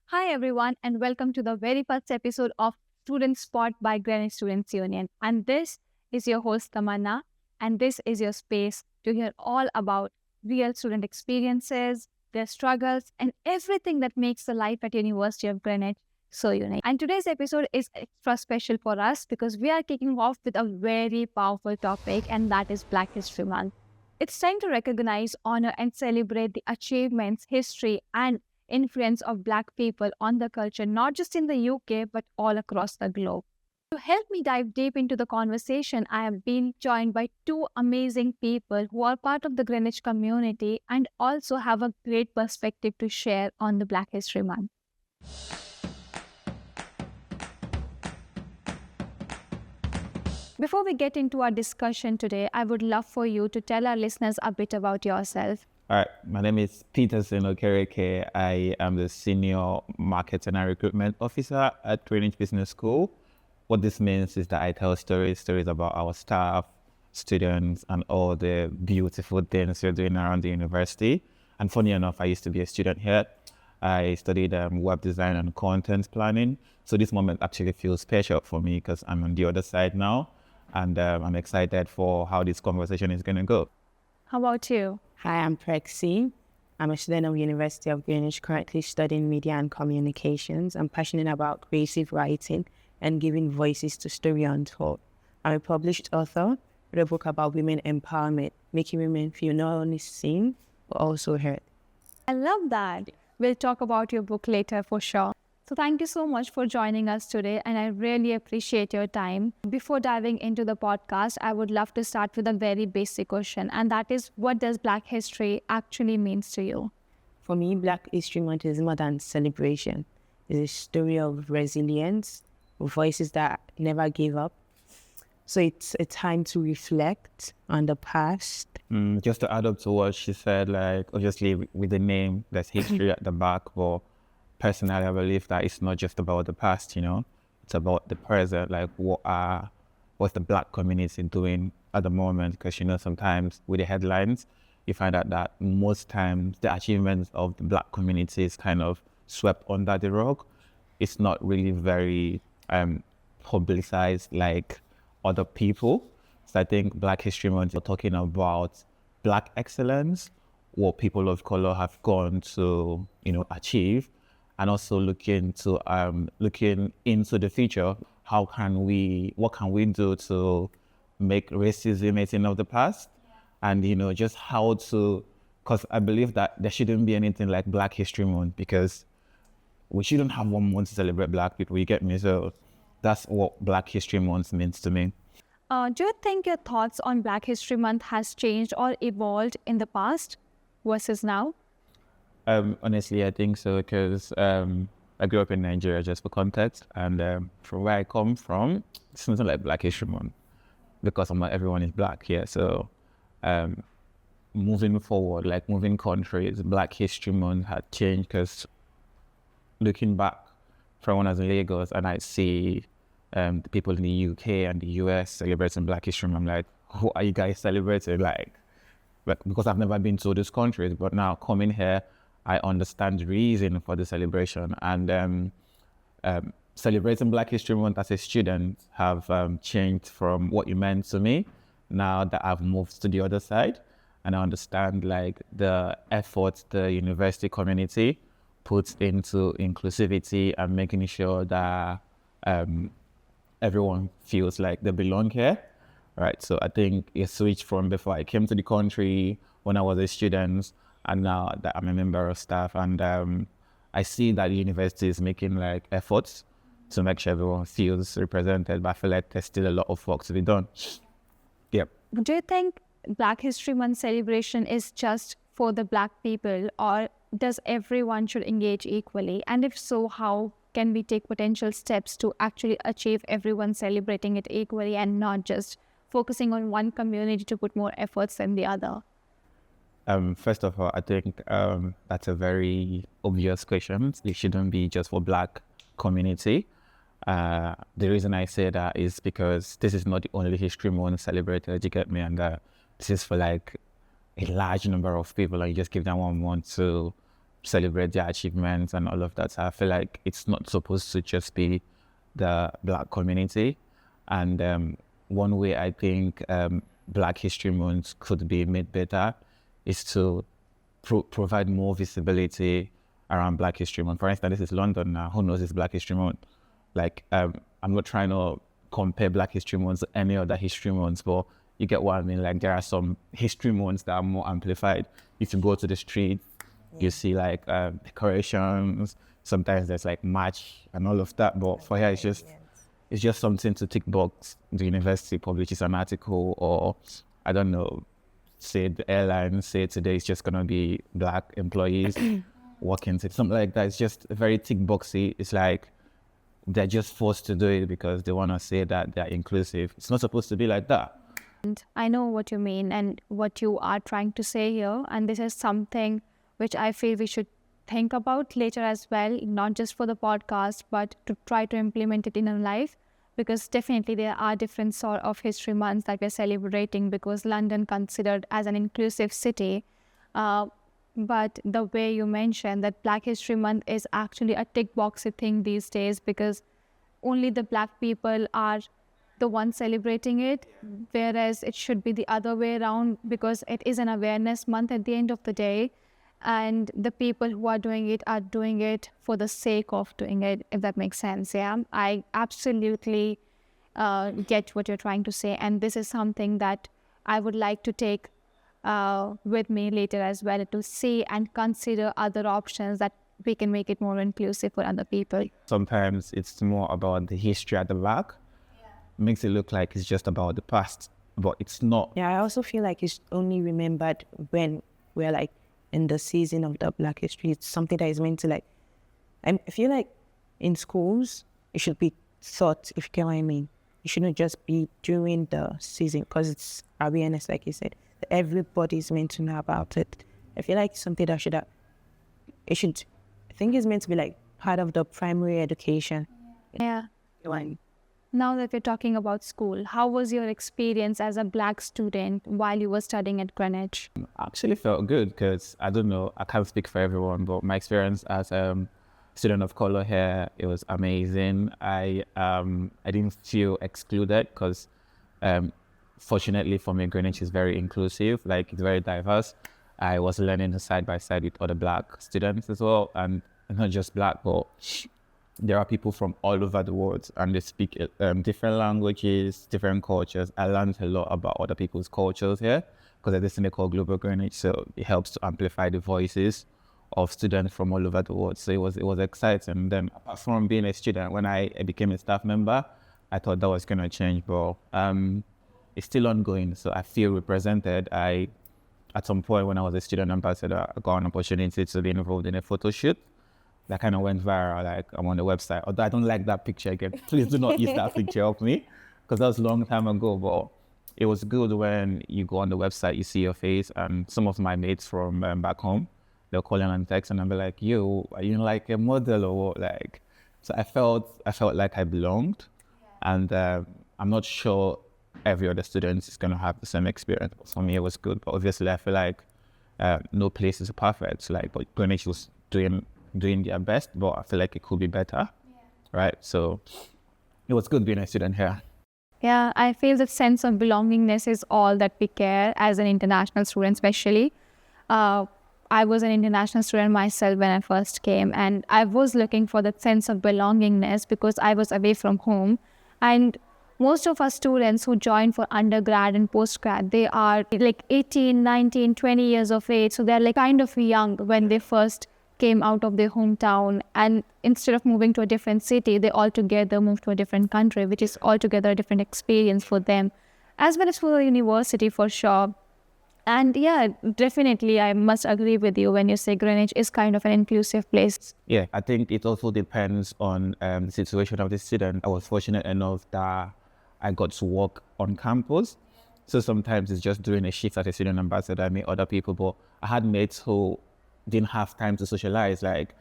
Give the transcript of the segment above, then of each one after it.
Hi, everyone, and welcome to the very first episode of Student Spot by Greenwich Students Union. And this is your host, Tamanna, and this is your space to hear all about real student experiences, their struggles, and everything that makes the life at University of Greenwich so unique. And today's episode is extra special for us because we are kicking off with a very powerful topic, and that is Black History Month. It's time to recognize, honor, and celebrate the achievements, history, and influence of Black people on the culture, not just in the UK, but all across the globe. To help me dive deep into the conversation, I have been joined by two amazing people who are part of the Greenwich community and also have a great perspective to share on the Black History Month. Before we get into our discussion today, I would love for you to tell our listeners a bit about yourself. All right, my name is Peterson Okereke. I am the Senior Marketing and Recruitment Officer at Greenwich Business School. What this means is that I tell stories about our staff, students, and all the beautiful things we're doing around the university. And funny enough, I used to be a student here. I studied web design and content planning. So this moment actually feels special for me because I'm on the other side now. And I'm excited for how this conversation is going to go. How about you? Hi, I'm Prexxiie. I'm a student of University of Greenwich, currently studying media and communications. I'm passionate about creative writing and giving voices to story untold. I'm a published author, wrote a book about women empowerment, making women feel not only seen, but also heard. I love that. We'll talk about your book later for sure. So thank you so much for joining us today, and I really appreciate your time. Before diving into the podcast, I would love to start with a very basic question, and that is, what does Black history actually means to you? For me, Black History Month is more than celebration. It's a story of resilience, voices that never gave up. So it's a time to reflect on the past. Just to add up to what she said, like obviously with the name, there's history at the back, but personally, I believe that it's not just about the past, it's about the present, like what's the Black community doing at the moment? Because, sometimes with the headlines, you find out that most times the achievements of the Black community is kind of swept under the rug. It's not really very publicized like other people. So I think Black History Month, we're talking about Black excellence, what people of color have gone to, achieve, and also looking into the future. What can we do to make racism a thing of the past? And, just how to, because I believe that there shouldn't be anything like Black History Month, because we shouldn't have 1 month to celebrate Black people, you get me? So that's what Black History Month means to me. Do you think your thoughts on Black History Month has changed or evolved in the past versus now? Honestly, I think so, because I grew up in Nigeria, just for context, and from where I come from, it's nothing like Black History Month, because not everyone is Black here. So moving forward, like moving countries, Black History Month had changed, because looking back from when I was in Lagos and I see the people in the UK and the US celebrating Black History Month, I'm like, who are you guys celebrating? Like, because I've never been to these countries, but now coming here, I understand the reason for the celebration. And celebrating Black History Month as a student have changed from what it meant to me now that I've moved to the other side. And I understand like the efforts the university community puts into inclusivity and making sure that everyone feels like they belong here. Right, so I think it switched from before I came to the country, when I was a student, and now that I'm a member of staff, and I see that the university is making like efforts to make sure everyone feels represented, but I feel like there's still a lot of work to be done. Yep. Do you think Black History Month celebration is just for the Black people, or does everyone should engage equally? And if so, how can we take potential steps to actually achieve everyone celebrating it equally and not just focusing on one community to put more efforts than the other? First of all, I think that's a very obvious question. It shouldn't be just for Black community. The reason I say that is because this is not the only History Month celebrated, you get me? And this is for like a large number of people, and you just give them 1 month to celebrate their achievements and all of that. So I feel like it's not supposed to just be the Black community. And one way I think Black History Month could be made better is to provide more visibility around Black History Month. For instance, this is London now. Who knows it's Black History Month? Like, I'm not trying to compare Black History Months to any other history months, but you get what I mean? Like, there are some history months that are more amplified. If you go to the street, you see like decorations. Sometimes there's like march and all of that. But for here, it's just something to tick box. The university publishes an article, or I don't know, say the airline say today it's just gonna be Black employees working, something like that. It's just very tick boxy. It's like they're just forced to do it because they want to say that they're inclusive. It's not supposed to be like that. And I know what you mean and what you are trying to say here. And this is something which I feel we should think about later as well, not just for the podcast, but to try to implement it in our life. Because definitely there are different sort of history months that we're celebrating because London considered as an inclusive city. But the way you mentioned that Black History Month is actually a tick boxy thing these days because only the Black people are the ones celebrating it, whereas it should be the other way around because it is an awareness month at the end of the day. And the people who are doing it for the sake of doing it, if that makes sense. Yeah, I absolutely get what you're trying to say. And this is something that I would like to take with me later as well, to see and consider other options that we can make it more inclusive for other people. Sometimes it's more about the history at the back. Makes it look like it's just about the past, but it's not. Yeah, I also feel like it's only remembered when we're like in the season of the Black History. It's something that is meant to like, I feel like in schools, it should be taught, if you get what I mean. It shouldn't just be during the season because it's awareness, like you said. Everybody's meant to know about it. I feel like it's something that I think it's meant to be like part of the primary education. Yeah. Now that we're talking about school, how was your experience as a Black student while you were studying at Greenwich? I actually felt good because, I don't know, I can't speak for everyone, but my experience as a student of color here, it was amazing. I didn't feel excluded because fortunately for me, Greenwich is very inclusive, like it's very diverse. I was learning side by side with other Black students as well, and not just Black, but there are people from all over the world and they speak different languages, different cultures. I learned a lot about other people's cultures here because there's this thing they call Global Greenwich, so it helps to amplify the voices of students from all over the world. So it was exciting. And then apart from being a student, when I became a staff member, I thought that was going to change, but it's still ongoing. So I feel represented. At some point when I was a student ambassador, I got an opportunity to be involved in a photo shoot that kind of went viral. Like, I'm on the website. Although I don't like that picture again. Please do not use that picture of me because that was a long time ago. But it was good when you go on the website, you see your face, and some of my mates from back home, they'll call in and text, and I'll be like, "Yo, are you like a model or what?" Like, so I felt like I belonged, and I'm not sure every other student is gonna have the same experience. But for me, it was good. But obviously, I feel like no place is perfect. So, like, but Greenwich was doing their best, but I feel like it could be better, right? So it was good being a student here. Yeah, I feel the sense of belongingness is all that we care as an international student, especially. I was an international student myself when I first came, and I was looking for that sense of belongingness because I was away from home. And most of our students who join for undergrad and postgrad, they are like 18, 19, 20 years of age. So they're like kind of young when they first came out of their hometown, and instead of moving to a different city, they altogether moved to a different country, which is altogether a different experience for them, as well as for the university for sure. And yeah, definitely, I must agree with you when you say Greenwich is kind of an inclusive place. Yeah, I think it also depends on the situation of the student. I was fortunate enough that I got to work on campus. So sometimes it's just doing a shift as a student ambassador. I meet other people, but I had mates who didn't have time to socialize. Like,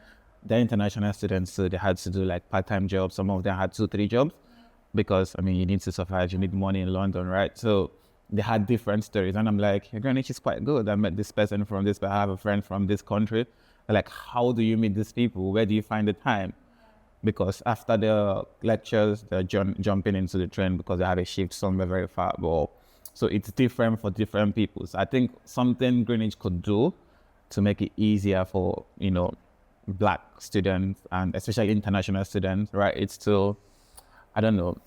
they're international students, so they had to do like part-time jobs. Some of them had 2-3 jobs because, I mean, you need to survive, you need money in London, right? So they had different stories, and I'm like, Greenwich is quite good. I met this person from this, but I have a friend from this country. Like, how do you meet these people? Where do you find the time? Because after the lectures, they're jumping into the train because they have a shift somewhere very far. But, so it's different for different people. So I think something Greenwich could do to make it easier for, Black students and especially international students, right? It's to, I don't know,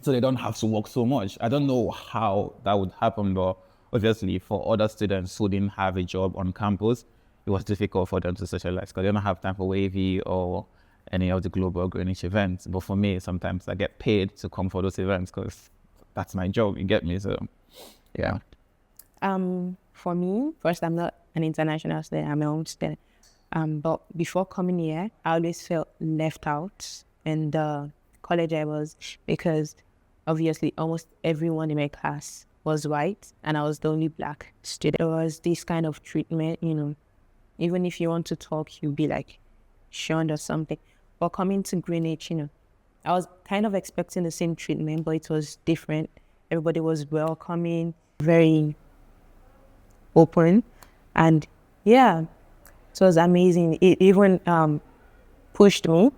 so they don't have to work so much. I don't know how that would happen, but obviously for other students who didn't have a job on campus, it was difficult for them to socialize because they don't have time for Wavy or any of the global Greenwich events. But for me, sometimes I get paid to come for those events because that's my job, you get me? So, yeah. For me, first, I'm not an international student, I'm my own student. But before coming here, I always felt left out in the college I was, because obviously almost everyone in my class was white and I was the only Black student. There was this kind of treatment, even if you want to talk, you'll be like shunned or something. But coming to Greenwich, I was kind of expecting the same treatment, but it was different. Everybody was welcoming, very open, and yeah, it was amazing. It even pushed me,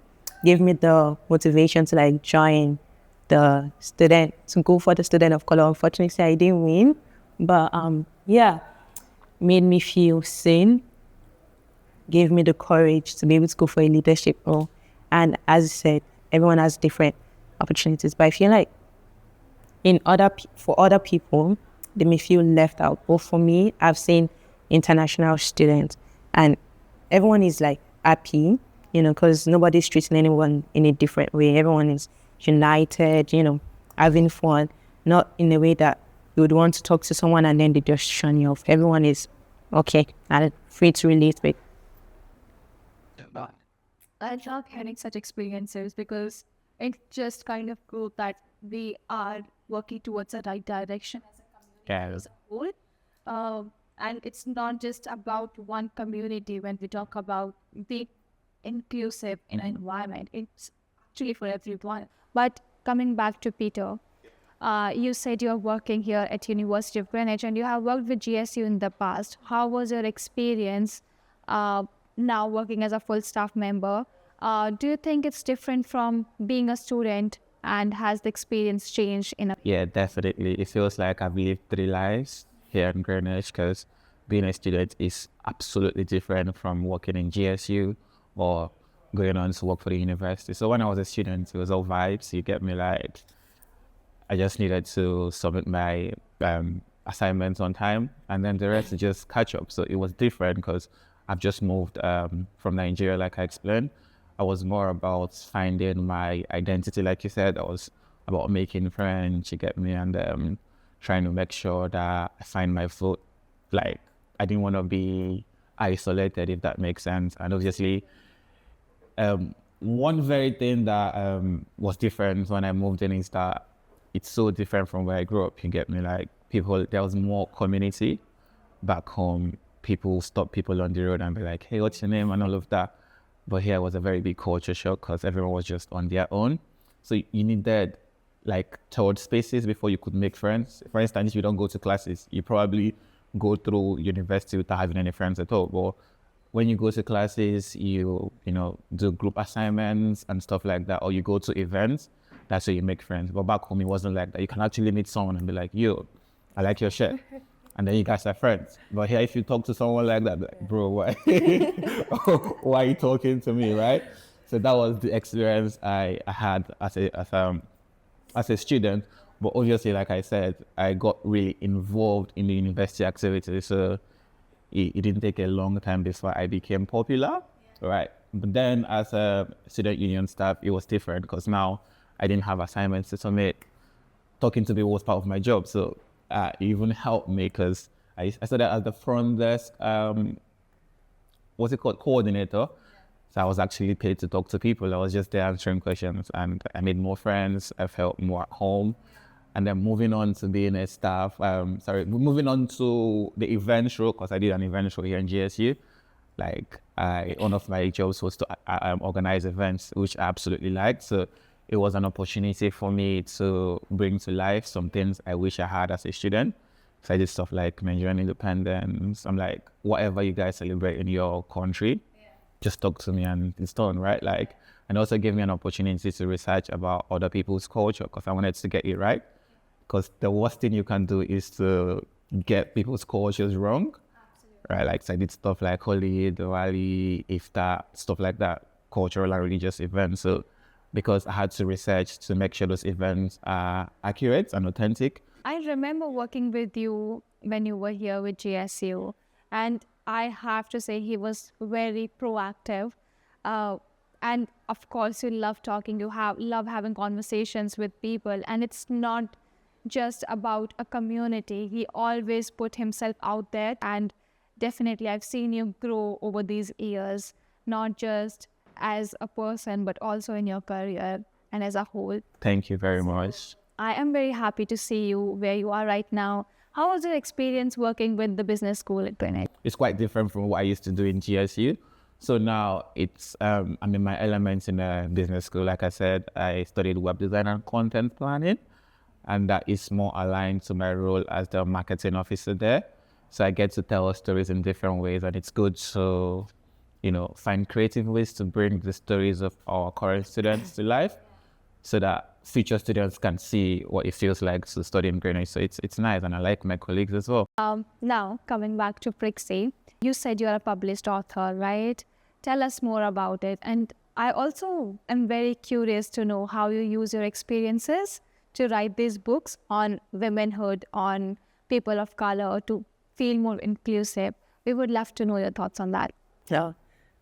gave me the motivation to like join the student, to go for the student of color. Unfortunately, I didn't win, but made me feel seen, gave me the courage to be able to go for a leadership role. And as I said, everyone has different opportunities, but I feel like for other people, they may feel left out. But for me, I've seen international students and everyone is like happy, because nobody's treating anyone in a different way. Everyone is united, having fun, not in a way that you would want to talk to someone and then they just shun you off. Everyone is okay and free to relate with. I love hearing such experiences because it just kind of proves that we are working towards the right direction as a community as a whole. And it's not just about one community when we talk about being inclusive in an environment. It's actually for everyone. But coming back to Peter, you said you're working here at University of Greenwich and you have worked with GSU in the past. How was your experience now working as a full staff member? Do you think it's different from being a student, and has the experience changed in a... Yeah, definitely. It feels like I've lived 3 lives here in Greenwich because being a student is absolutely different from working in GSU or going on to work for the university. So when I was a student, it was all vibes. You get me? Like, I just needed to submit my assignments on time, and then the rest is just catch up. So it was different because I've just moved from Nigeria, like I explained. I was more about finding my identity, like you said. I was about making friends, you get me, and trying to make sure that I find my foot. Like, I didn't want to be isolated, if that makes sense. And obviously, one very thing that was different when I moved in is that it's so different from where I grew up, you get me? Like, there was more community back home. People stop people on the road and be like, hey, what's your name? And all of that. But here was a very big culture shock because everyone was just on their own. So you needed like third spaces before you could make friends. For instance, if you don't go to classes, you probably go through university without having any friends at all. But when you go to classes, you do group assignments and stuff like that, or you go to events, that's where you make friends. But back home, it wasn't like that. You can actually meet someone and be like, yo, I like your shirt. And then you guys are friends. But here, if you talk to someone like that, like, bro, why? Why are you talking to me, right? So that was the experience I had as a student. But obviously, like I said, I got really involved in the university activities. So it didn't take a long time before I became popular, right? But then as a student union staff, it was different because now I didn't have assignments to submit. Talking to people was part of my job. So it even helped me because I started as the front desk, coordinator. So I was actually paid to talk to people. I was just there answering questions and I made more friends. I felt more at home. And then moving on to being a staff, moving on to the event show, because I did an event show here in GSU. Like, one of my jobs was to organize events, which I absolutely liked. So it was an opportunity for me to bring to life some things I wish I had as a student. So I did stuff like Nigerian independence. I'm like, whatever you guys celebrate in your country, just talk to me and it's done, right? Like, and also gave me an opportunity to research about other people's culture because I wanted to get it right. Because the worst thing you can do is to get people's cultures wrong, right? Like, so I did stuff like Holi, Diwali, Iftar, stuff like that, cultural and religious events. So, because I had to research to make sure those events are accurate and authentic. I remember working with you when you were here with GSU, and I have to say he was very proactive. And of course, you love talking, love having conversations with people, and it's not just about a community. He always put himself out there, and definitely I've seen you grow over these years, not just as a person, but also in your career and as a whole. Thank you very much. I am very happy to see you where you are right now. How was your experience working with the business school at Greenwich? It's quite different from what I used to do in GSU. So now it's, I'm in my elements in a business school. Like I said, I studied web design and content planning, and that is more aligned to my role as the marketing officer there. So I get to tell stories in different ways, and it's good to, find creative ways to bring the stories of our current students to life so that future students can see what it feels like to study in Greenwich. So it's nice, and I like my colleagues as well. Now, coming back to Prexxiie, you said you're a published author, right? Tell us more about it. And I also am very curious to know how you use your experiences to write these books on womanhood, on people of color, to feel more inclusive. We would love to know your thoughts on that. So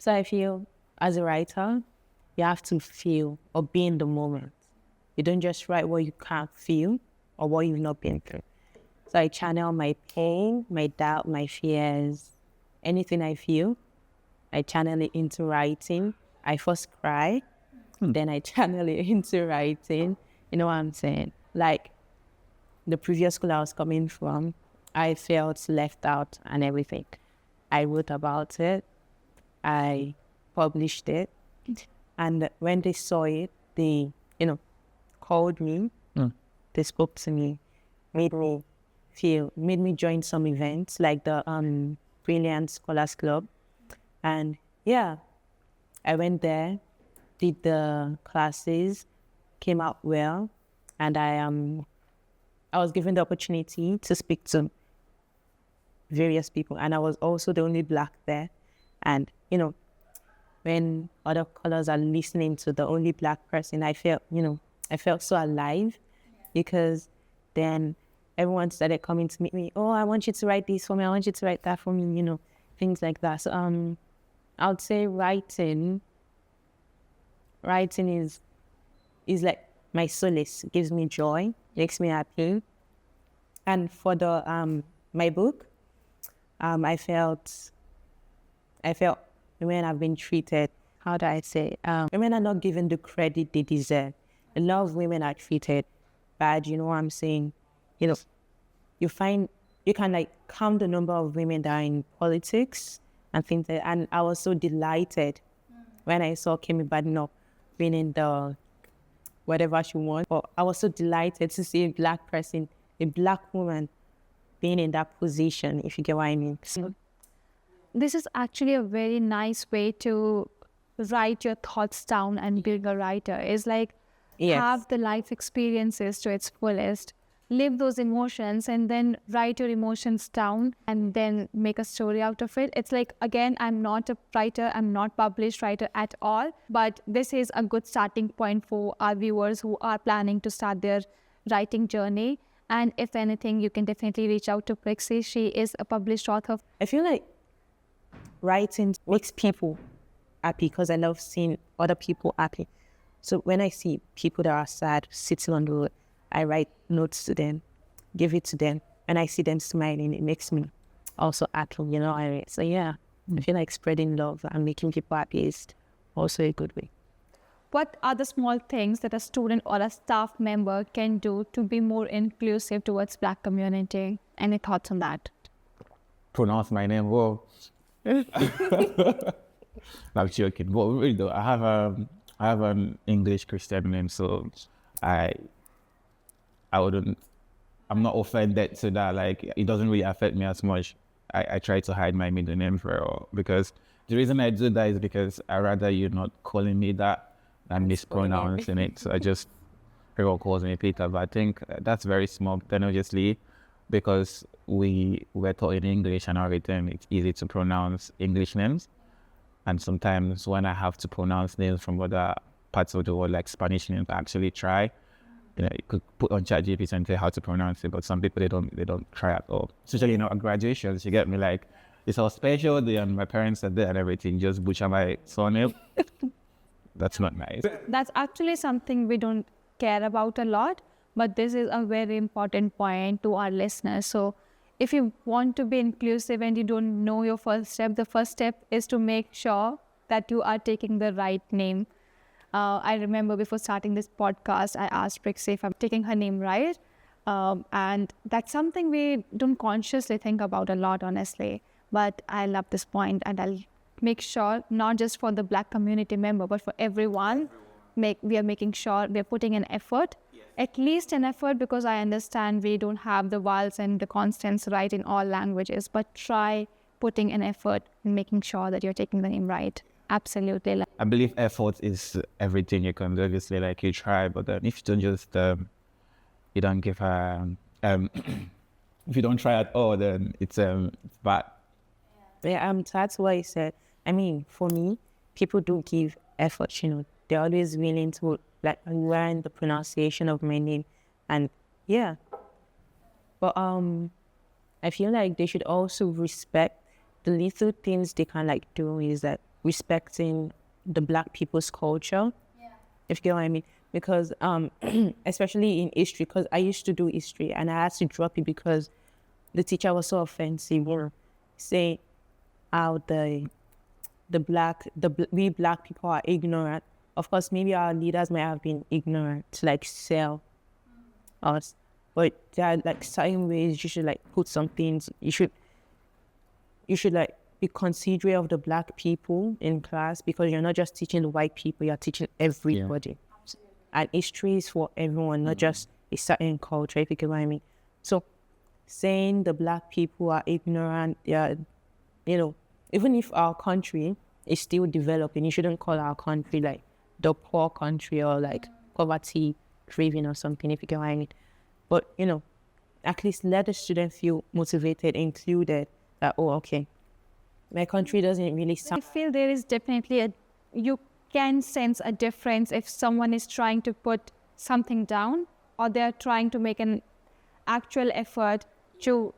I feel as a writer, you have to feel or be in the moment. You don't just write what you can't feel or what you've not been through. So I channel my pain, my doubt, my fears, anything I feel, I channel it into writing. I first cry, then I channel it into writing. You know what I'm saying? Like the previous school I was coming from, I felt left out and everything. I wrote about it. I published it. And when they saw it, they, called me. They spoke to me, made me join some events like the Brilliant Scholars Club. And yeah, I went there, did the classes, came out well, and I was given the opportunity to speak to various people, and I was also the only Black there. And when other colors are listening to the only Black person, I felt so alive, because then everyone started coming to meet me. Oh, I want you to write this for me. I want you to write that for me. Things like that. So I would say writing is like my solace. It gives me joy, makes me happy. And for the my book, I felt women have been treated. How do I say? Women are not given the credit they deserve. A lot of women are treated bad. You know what I'm saying? You can count the number of women that are in politics and things like that. And I was so delighted when I saw Kemi Badenoch being in the whatever she wants. But I was so delighted to see a Black person, a Black woman, being in that position, if you get what I mean. So, this is actually a very nice way to write your thoughts down and being a writer. Is like have the life experiences to its fullest, live those emotions, and then write your emotions down and then make a story out of it. It's like, again, I'm not a writer, I'm not published writer at all, but this is a good starting point for our viewers who are planning to start their writing journey. And if anything, you can definitely reach out to Prexxiie. She is a published author. I feel like writing makes people happy because I love seeing other people happy. So when I see people that are sad sitting on the road, I write notes to them, give it to them, and I see them smiling. It makes me also happy, So yeah, I feel like spreading love and making people happy is also a good way. What are the small things that a student or a staff member can do to be more inclusive towards Black community? Any thoughts on that? Pronounce my name well. I'm joking. But really though, I have an English Christian name, so I'm not offended to that. Like, it doesn't really affect me as much. I try to hide my middle name for all, because The reason I do that is because I rather you not calling me that than mispronouncing it. So I just, everyone calls me Peter, but I think that's very small. Then obviously, because we were taught in English and everything, it's easy to pronounce English names. And sometimes when I have to pronounce names from other parts of the world, like Spanish names, I actually try. You could put on ChatGPT and say how to pronounce it, but some people they don't try at all. Especially at graduations, you get me, like it's all special day and my parents are there and everything, just butcher my surname. That's not nice. That's actually something we don't care about a lot, but this is a very important point to our listeners. So if you want to be inclusive and you don't know your first step, the first step is to make sure that you are taking the right name. I remember before starting this podcast, I asked Prexxiie if I'm taking her name right. And that's something we don't consciously think about a lot, honestly. But I love this point, and I'll make sure, not just for the Black community member, but for everyone, we are making sure we're putting an effort, at least an effort, because I understand we don't have the vowels and the consonants right in all languages, but try putting an effort in making sure that you're taking the name right. Absolutely. I believe effort is everything you can do. Obviously, like you try, but then if you don't just, you don't give if you don't try at all, then it's bad. Yeah, that's why I said, I mean, for me, people do give effort, they're always willing to like learn the pronunciation of my name. And yeah, but I feel like they should also respect the little things they can like do is that respecting the Black people's culture, if you get what I mean. Because especially in history, because I used to do history and I had to drop it because the teacher was so offensive, saying how we Black people are ignorant. Of course, maybe our leaders might have been ignorant to like sell us, but there are like certain ways you should like put some things. You should like be considerate of the Black people in class, because you're not just teaching the white people, you're teaching everybody. And history is for everyone, not just a certain culture, if you get what I mean. So saying the Black people are ignorant, even if our country is still developing, you shouldn't call our country like the poor country or like poverty driven or something, if you get what I mean. But, at least let the student feel motivated, included, that, oh, okay, my country doesn't really sound... I feel there is definitely you can sense a difference if someone is trying to put something down or they're trying to make an actual effort to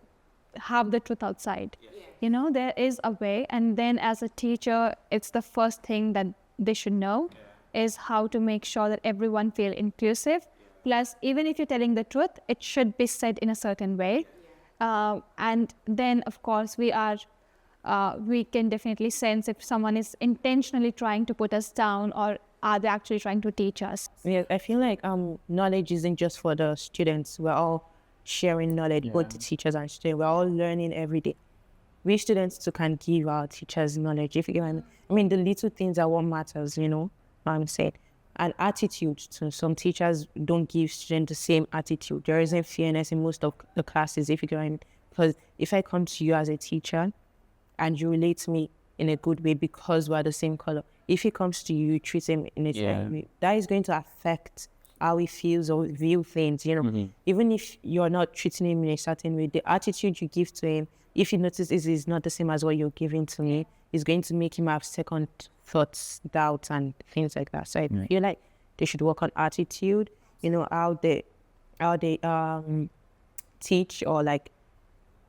have the truth outside. There is a way, and then as a teacher, it's the first thing that they should know is how to make sure that everyone feel inclusive. Plus, even if you're telling the truth, it should be said in a certain way. And then, of course, we can definitely sense if someone is intentionally trying to put us down or are they actually trying to teach us. Yeah, I feel like knowledge isn't just for the students. We're all sharing knowledge, both the teachers and students. We're all learning every day. We students too can give our teachers knowledge. If you get what I mean. I mean, the little things are what matters, what I'm saying. And attitude too. Some teachers don't give students the same attitude. There isn't fairness in most of the classes, if you get what I mean. Because if I come to you as a teacher and you relate to me in a good way because we're the same color, if he comes to you, you treat him in a certain way, that is going to affect how he feels or view things, Even if you're not treating him in a certain way, the attitude you give to him, if he notices is not the same as what you're giving to me, is going to make him have second thoughts, doubts, and things like that. So I feel like they should work on attitude, how they teach or like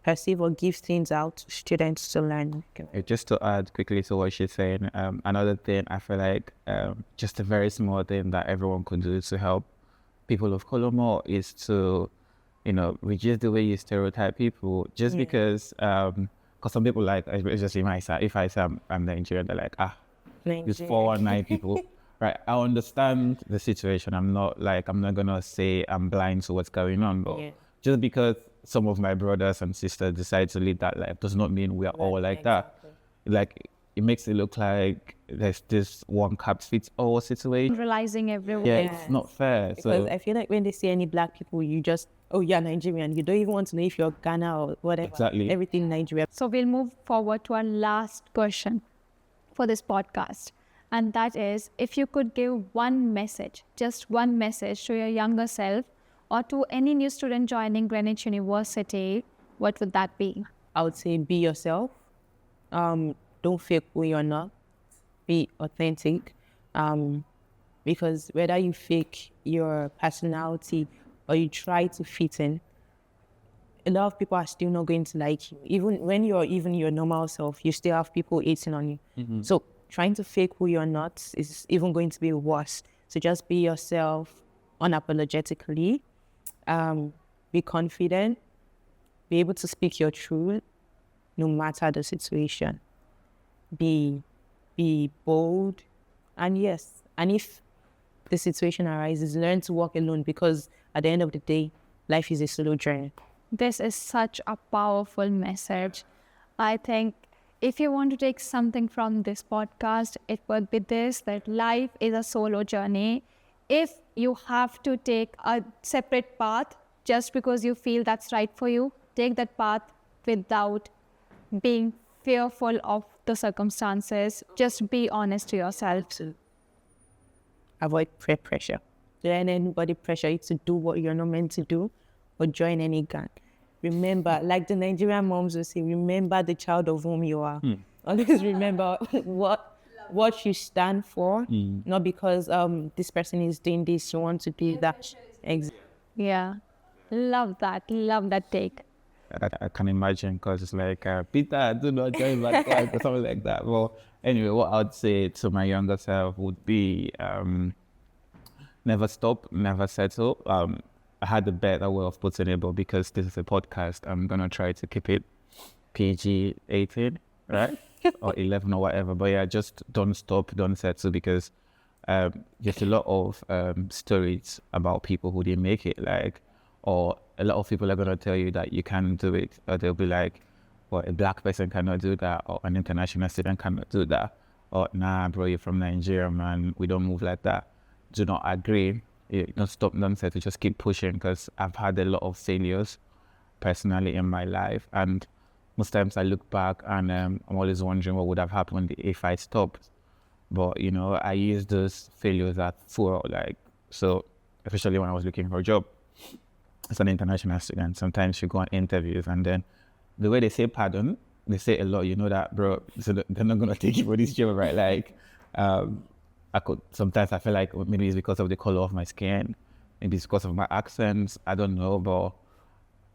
perceive or give things out to students to learn. Just to add quickly to what she's saying, another thing I feel like just a very small thing that everyone could do to help people of color more is to, reduce the way you stereotype people. Just because some people like, especially myself, if I say I'm Nigerian, they're like, these 419 people. Right, I understand the situation. I'm not gonna say I'm blind to what's going on, but just because some of my brothers and sisters decide to lead that life does not mean we are all like that. Like, it makes it look like there's this one cap fits all situation. Realizing everyone. Yeah, it's not fair. Because I feel like when they see any Black people, you just, oh, you're Nigerian. You don't even want to know if you're Ghana or whatever. Exactly. Everything Nigeria. So we'll move forward to our last question. for this podcast. And that is, if you could give one message, just one message to your younger self or to any new student joining Greenwich University, what would that be? I would say be yourself. Don't fake who you're not. Be authentic. Because whether you fake your personality or you try to fit in, a lot of people are still not going to like you. Even when you're even your normal self, you still have people hating on you. Mm-hmm. So trying to fake who you're not is even going to be worse. So just be yourself unapologetically. Be confident. Be able to speak your truth no matter the situation. Be bold. And yes, and if the situation arises, learn to walk alone, because at the end of the day, life is a solo journey. This is such a powerful message. I think if you want to take something from this podcast, it would be this, that life is a solo journey. If you have to take a separate path just because you feel that's right for you, take that path without being fearful of the circumstances. Just be honest to yourself. Avoid peer pressure. Don't let anybody pressure you to do what you're not meant to do or join any gang. Remember, like the Nigerian moms will say, remember the child of whom you are. Always remember what you stand for, not because this person is doing this, you want to do that. Yeah, love that take. I can imagine, because it's like, Peter, do not join my class or something like that. Well, anyway, what I would say to my younger self would be never stop, never settle. I had a better way of putting it, but because this is a podcast, I'm going to try to keep it PG-18, right? Or 11 or whatever. But yeah, just don't stop, don't settle, because there's a lot of stories about people who didn't make it, like, or a lot of people are going to tell you that you can't do it, or they'll be like, well, a black person cannot do that, or an international student cannot do that, or nah, bro, you're from Nigeria, man, we don't move like that. Do not agree. Don't stop, don't settle, just keep pushing, because I've had a lot of failures personally in my life, and most times I look back and I'm always wondering what would have happened if I stopped. But you know, I used those failures as fuel, like, so especially when I was looking for a job as an international student. Sometimes you go on interviews and then the way they say pardon, they say a lot, you know that, bro, so they're not gonna take you for this job, right? Like sometimes I feel like maybe it's because of the color of my skin, maybe it's because of my accents, I don't know, but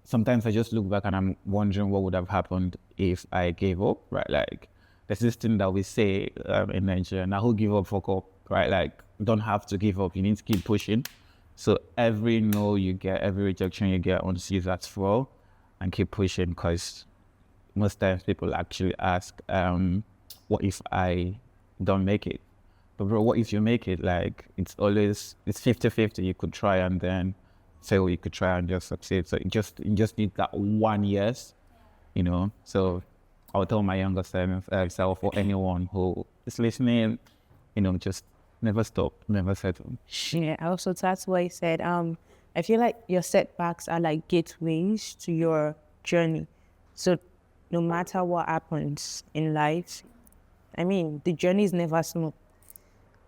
sometimes I just look back and I'm wondering what would have happened if I gave up, right? Like, there's this thing that we say in Nigeria, now who give up, fuck up, right? Like, don't have to give up, you need to keep pushing. So every no you get, every rejection you get, I want to see that throw and keep pushing, because most times people actually ask, what if I don't make it? But bro, what if you make it? Like, it's 50-50. You could try and then fail, you could try and just succeed. So you just need that 1 yes, you know. So I'll tell my younger self or anyone who is listening, you know, just never stop, never settle. Yeah, also that's why I said, I feel like your setbacks are like gateways to your journey. So no matter what happens in life, I mean, the journey is never smooth.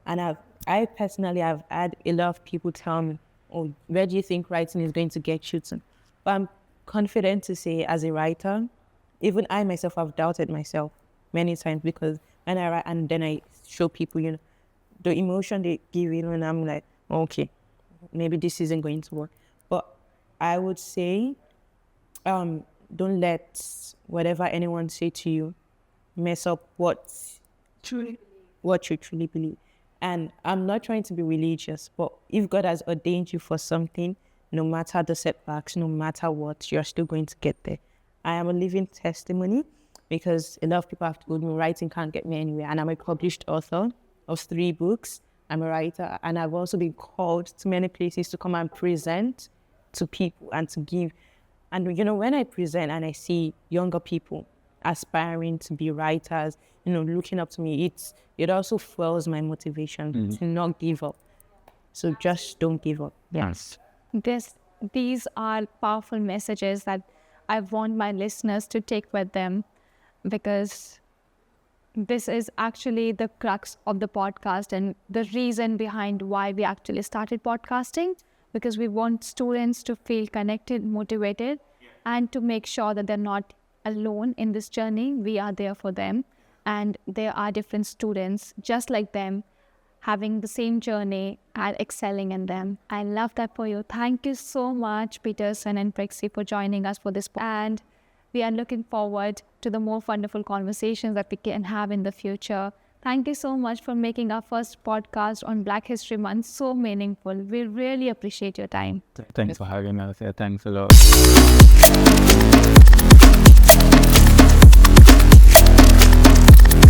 And I personally have had a lot of people tell me, oh, where do you think writing is going to get you to? But I'm confident to say, as a writer, even I myself have doubted myself many times, because when I write and then I show people, you know, the emotion they give, you know, and I'm like, okay, maybe this isn't going to work. But I would say, don't let whatever anyone say to you mess up what you truly believe. And I'm not trying to be religious, but if God has ordained you for something, no matter the setbacks, no matter what, you're still going to get there. I am a living testimony, because a lot of people have told me writing can't get me anywhere. And I'm a published author of 3 books. I'm a writer, and I've also been called to many places to come and present to people and to give. And, you know, when I present and I see younger people aspiring to be writers, you know, looking up to me, it also fuels my motivation to not give up. So just don't give up. Yes. These are powerful messages that I want my listeners to take with them, because this is actually the crux of the podcast and the reason behind why we actually started podcasting, because we want students to feel connected, motivated, and to make sure that they're not alone in this journey. We are there for them, and there are different students just like them having the same journey and excelling in them. I love that for you. Thank you so much, Peterson and Prexxiie, for joining us for this. And we are looking forward to the more wonderful conversations that we can have in the future. Thank you so much for making our first podcast on Black History Month so meaningful. We really appreciate your time. Thanks for having us. Yeah, thanks a lot.